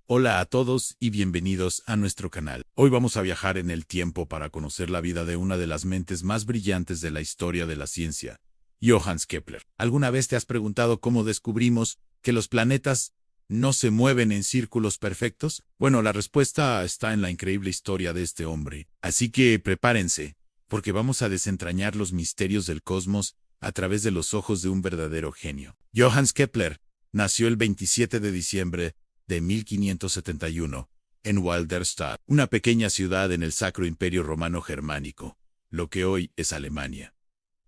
Hola a todos y bienvenidos a nuestro canal. Hoy vamos a viajar en el tiempo para conocer la vida de una de las mentes más brillantes de la historia de la ciencia, Johannes Kepler. ¿Alguna vez te has preguntado cómo descubrimos que los planetas no se mueven en círculos perfectos? Bueno, la respuesta está en la increíble historia de este hombre. Así que prepárense, porque vamos a desentrañar los misterios del cosmos a través de los ojos de un verdadero genio. Johannes Kepler nació el 27 de diciembre de 1571, en Walderstadt, una pequeña ciudad en el Sacro Imperio Romano Germánico, lo que hoy es Alemania.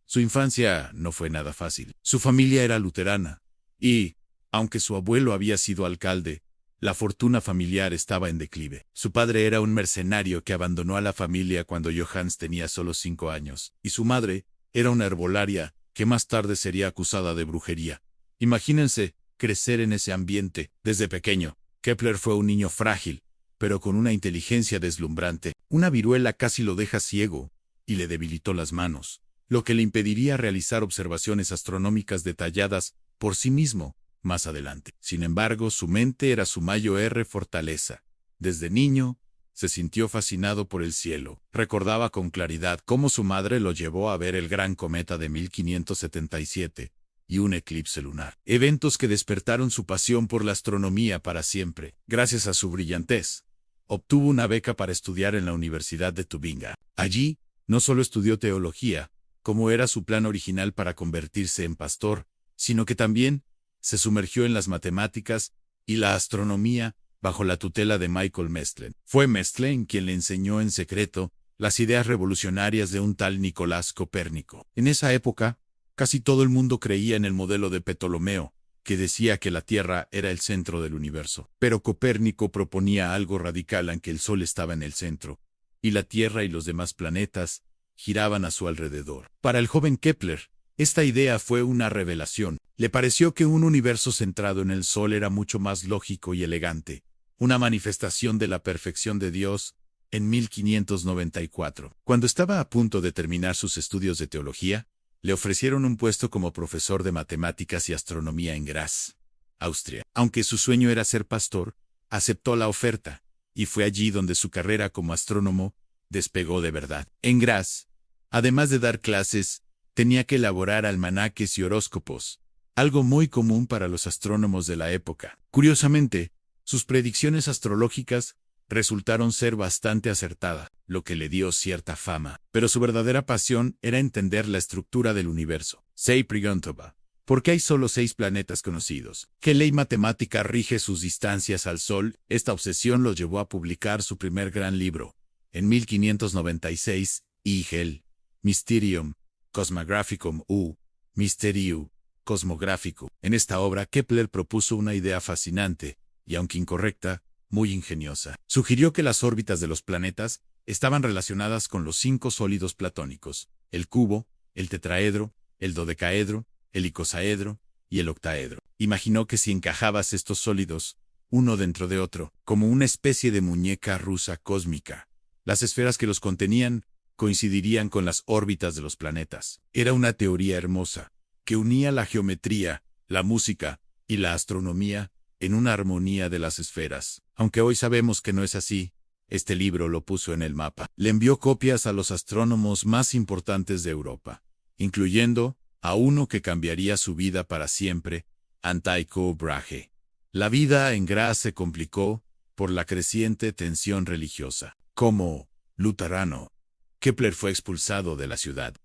Su infancia no fue nada fácil. Su familia era luterana, y, aunque su abuelo había sido alcalde, la fortuna familiar estaba en declive. Su padre era un mercenario que abandonó a la familia cuando Johannes tenía solo 5 años, y su madre era una herbolaria que más tarde sería acusada de brujería. Imagínense crecer en ese ambiente. Desde pequeño, Kepler fue un niño frágil, pero con una inteligencia deslumbrante. Una viruela casi lo deja ciego y le debilitó las manos, lo que le impediría realizar observaciones astronómicas detalladas por sí mismo más adelante. Sin embargo, su mente era su mayor fortaleza. Desde niño, se sintió fascinado por el cielo. Recordaba con claridad cómo su madre lo llevó a ver el gran cometa de 1577, y un eclipse lunar. Eventos que despertaron su pasión por la astronomía para siempre. Gracias a su brillantez, obtuvo una beca para estudiar en la Universidad de Tubinga. Allí, no solo estudió teología, como era su plan original para convertirse en pastor, sino que también se sumergió en las matemáticas y la astronomía bajo la tutela de Michael Mestlin. Fue Mestlin quien le enseñó en secreto las ideas revolucionarias de un tal Nicolás Copérnico. En esa época, casi todo el mundo creía en el modelo de Ptolomeo, que decía que la Tierra era el centro del universo. Pero Copérnico proponía algo radical en que el Sol estaba en el centro, y la Tierra y los demás planetas giraban a su alrededor. Para el joven Kepler, esta idea fue una revelación. Le pareció que un universo centrado en el Sol era mucho más lógico y elegante, una manifestación de la perfección de Dios. En 1594, cuando estaba a punto de terminar sus estudios de teología, le ofrecieron un puesto como profesor de matemáticas y astronomía en Graz, Austria. Aunque su sueño era ser pastor, aceptó la oferta, y fue allí donde su carrera como astrónomo despegó de verdad. En Graz, además de dar clases, tenía que elaborar almanaques y horóscopos, algo muy común para los astrónomos de la época. Curiosamente, sus predicciones astrológicas resultaron ser bastante acertadas, lo que le dio cierta fama. Pero su verdadera pasión era entender la estructura del universo. Se preguntaba, ¿por qué hay solo 6 planetas conocidos? ¿Qué ley matemática rige sus distancias al Sol? Esta obsesión lo llevó a publicar su primer gran libro, en 1596, Hegel, Mysterium Cosmographicum u Mysterium Cosmográfico. En esta obra, Kepler propuso una idea fascinante, y aunque incorrecta, muy ingeniosa. Sugirió que las órbitas de los planetas estaban relacionadas con los 5 sólidos platónicos: el cubo, el tetraedro, el dodecaedro, el icosaedro y el octaedro. Imaginó que si encajabas estos sólidos, uno dentro de otro, como una especie de muñeca rusa cósmica, las esferas que los contenían coincidirían con las órbitas de los planetas. Era una teoría hermosa, que unía la geometría, la música y la astronomía en una armonía de las esferas. Aunque hoy sabemos que no es así, este libro lo puso en el mapa. Le envió copias a los astrónomos más importantes de Europa, incluyendo a uno que cambiaría su vida para siempre, a Tycho Brahe. La vida en Graz se complicó por la creciente tensión religiosa. Como luterano, Kepler fue expulsado de la ciudad.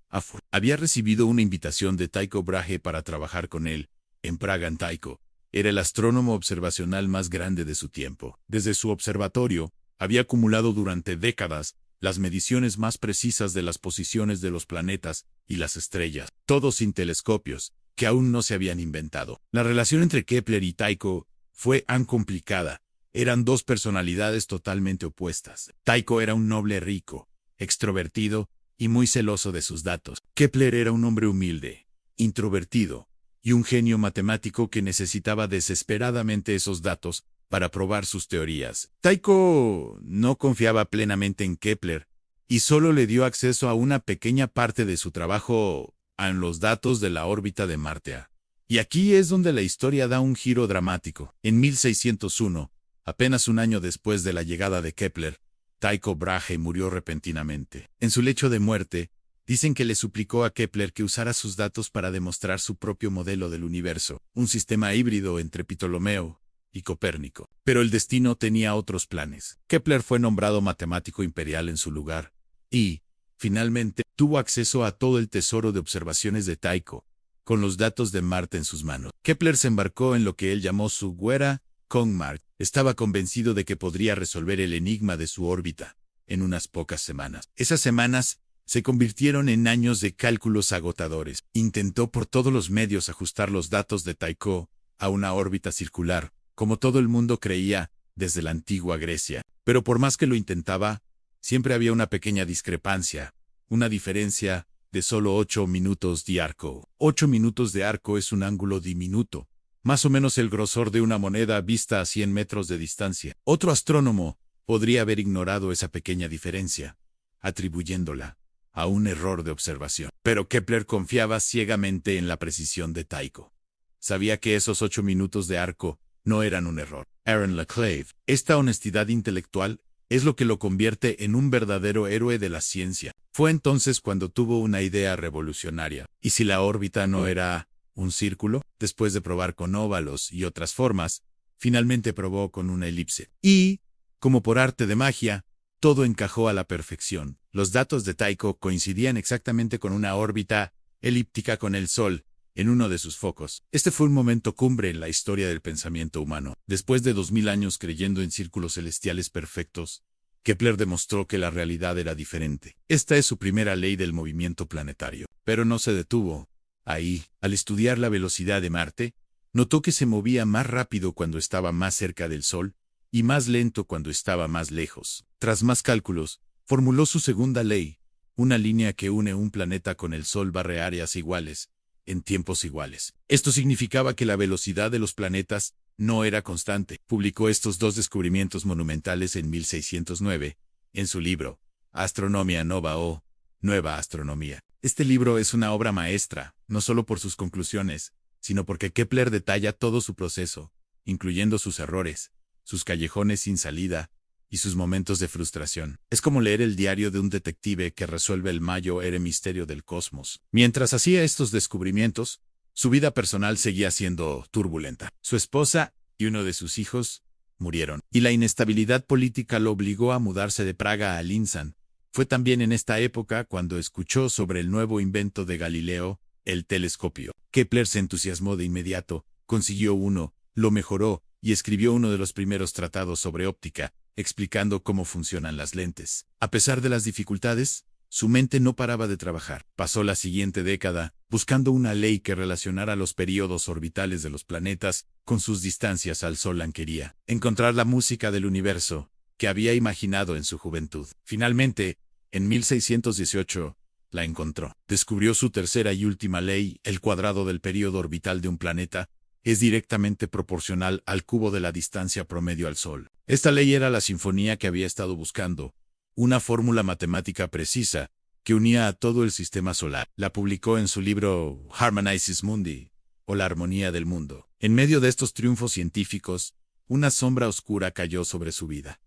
Había recibido una invitación de Tycho Brahe para trabajar con él en Praga. Tycho era el astrónomo observacional más grande de su tiempo. Desde su observatorio, había acumulado durante décadas las mediciones más precisas de las posiciones de los planetas y las estrellas, todos sin telescopios, que aún no se habían inventado. La relación entre Kepler y Tycho fue tan complicada. Eran 2 personalidades totalmente opuestas. Tycho era un noble rico, extrovertido y muy celoso de sus datos. Kepler era un hombre humilde, introvertido, y un genio matemático que necesitaba desesperadamente esos datos para probar sus teorías. Tycho no confiaba plenamente en Kepler y solo le dio acceso a una pequeña parte de su trabajo en los datos de la órbita de Marte. Y aquí es donde la historia da un giro dramático. En 1601, Apenas un año después de la llegada de Kepler, Tycho Brahe murió repentinamente. En su lecho de muerte, dicen que le suplicó a Kepler que usara sus datos para demostrar su propio modelo del universo, un sistema híbrido entre Ptolomeo y Copérnico. Pero el destino tenía otros planes. Kepler fue nombrado matemático imperial en su lugar y, finalmente, tuvo acceso a todo el tesoro de observaciones de Tycho, con los datos de Marte en sus manos. Kepler se embarcó en lo que él llamó su guerra con Marte. Estaba convencido de que podría resolver el enigma de su órbita en unas pocas semanas. Esas semanas se convirtieron en años de cálculos agotadores. Intentó por todos los medios ajustar los datos de Tycho a una órbita circular, como todo el mundo creía desde la antigua Grecia. Pero por más que lo intentaba, siempre había una pequeña discrepancia, una diferencia de solo 8 minutos de arco. 8 minutos de arco es un ángulo diminuto, más o menos el grosor de una moneda vista a 100 metros de distancia. Otro astrónomo podría haber ignorado esa pequeña diferencia, atribuyéndola a un error de observación. Pero Kepler confiaba ciegamente en la precisión de Tycho. Sabía que esos 8 minutos de arco no eran un error. Aaron Leclave. Esta honestidad intelectual es lo que lo convierte en un verdadero héroe de la ciencia. Fue entonces cuando tuvo una idea revolucionaria. ¿Y si la órbita no era un círculo? Después de probar con óvalos y otras formas, finalmente probó con una elipse. Y, como por arte de magia, todo encajó a la perfección. Los datos de Tycho coincidían exactamente con una órbita elíptica con el Sol en uno de sus focos. Este fue un momento cumbre en la historia del pensamiento humano. Después de 2000 años creyendo en círculos celestiales perfectos, Kepler demostró que la realidad era diferente. Esta es su primera ley del movimiento planetario. Pero no se detuvo ahí. Al estudiar la velocidad de Marte, notó que se movía más rápido cuando estaba más cerca del Sol y más lento cuando estaba más lejos. Tras más cálculos, formuló su segunda ley, una línea que une un planeta con el Sol barre áreas iguales, en tiempos iguales. Esto significaba que la velocidad de los planetas no era constante. Publicó estos dos descubrimientos monumentales en 1609, en su libro, Astronomia Nova o Nueva Astronomía. Este libro es una obra maestra, no solo por sus conclusiones, sino porque Kepler detalla todo su proceso, incluyendo sus errores, sus callejones sin salida y sus momentos de frustración. Es como leer el diario de un detective que resuelve el mayor misterio del cosmos. Mientras hacía estos descubrimientos, su vida personal seguía siendo turbulenta. Su esposa y uno de sus hijos murieron, y la inestabilidad política lo obligó a mudarse de Praga a Linzán. Fue también en esta época cuando escuchó sobre el nuevo invento de Galileo, el telescopio. Kepler se entusiasmó de inmediato, consiguió uno, lo mejoró y escribió uno de los primeros tratados sobre óptica, explicando cómo funcionan las lentes. A pesar de las dificultades, su mente no paraba de trabajar. Pasó la siguiente década buscando una ley que relacionara los períodos orbitales de los planetas con sus distancias al Sol. Quería encontrar la música del universo que había imaginado en su juventud. Finalmente, en 1618, la encontró. Descubrió su tercera y última ley: el cuadrado del período orbital de un planeta es directamente proporcional al cubo de la distancia promedio al Sol. Esta ley era la sinfonía que había estado buscando, una fórmula matemática precisa que unía a todo el sistema solar. La publicó en su libro Harmonices Mundi, o la armonía del mundo. En medio de estos triunfos científicos, una sombra oscura cayó sobre su vida.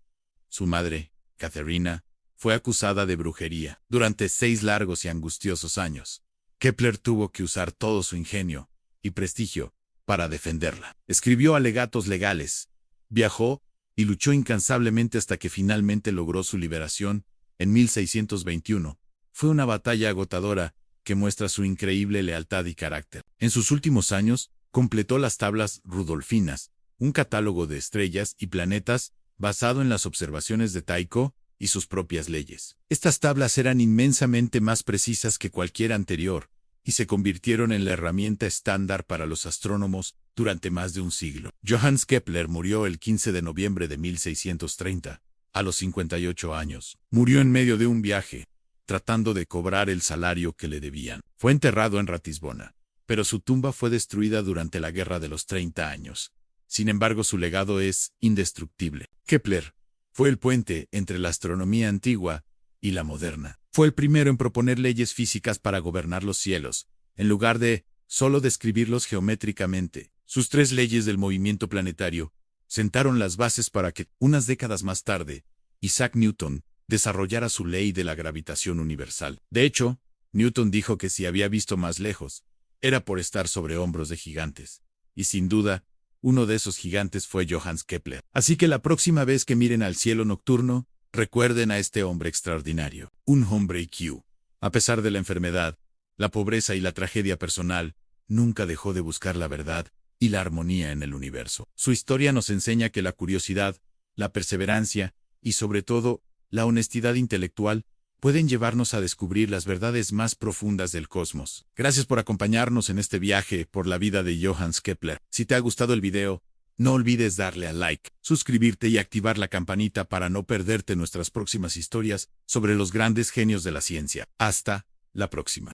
Su madre, Catherina, fue acusada de brujería. Durante 6 largos y angustiosos años, Kepler tuvo que usar todo su ingenio y prestigio para defenderla. Escribió alegatos legales, viajó y luchó incansablemente hasta que finalmente logró su liberación en 1621. Fue una batalla agotadora que muestra su increíble lealtad y carácter. En sus últimos años, completó las tablas rudolfinas, un catálogo de estrellas y planetas basado en las observaciones de Tycho y sus propias leyes. Estas tablas eran inmensamente más precisas que cualquier anterior, y se convirtieron en la herramienta estándar para los astrónomos durante más de un siglo. Johannes Kepler murió el 15 de noviembre de 1630, a los 58 años. Murió en medio de un viaje, tratando de cobrar el salario que le debían. Fue enterrado en Ratisbona, pero su tumba fue destruida durante la Guerra de los 30 años. Sin embargo, su legado es indestructible. Kepler fue el puente entre la astronomía antigua y la moderna. Fue el primero en proponer leyes físicas para gobernar los cielos, en lugar de solo describirlos geométricamente. Sus 3 leyes del movimiento planetario sentaron las bases para que, unas décadas más tarde, Isaac Newton desarrollara su ley de la gravitación universal. De hecho, Newton dijo que si había visto más lejos, era por estar sobre hombros de gigantes. Y sin duda, uno de esos gigantes fue Johannes Kepler. Así que la próxima vez que miren al cielo nocturno, recuerden a este hombre extraordinario, un hombre IQ. A pesar de la enfermedad, la pobreza y la tragedia personal, nunca dejó de buscar la verdad y la armonía en el universo. Su historia nos enseña que la curiosidad, la perseverancia y, sobre todo, la honestidad intelectual pueden llevarnos a descubrir las verdades más profundas del cosmos. Gracias por acompañarnos en este viaje por la vida de Johannes Kepler. Si te ha gustado el video, no olvides darle a like, suscribirte y activar la campanita para no perderte nuestras próximas historias sobre los grandes genios de la ciencia. Hasta la próxima.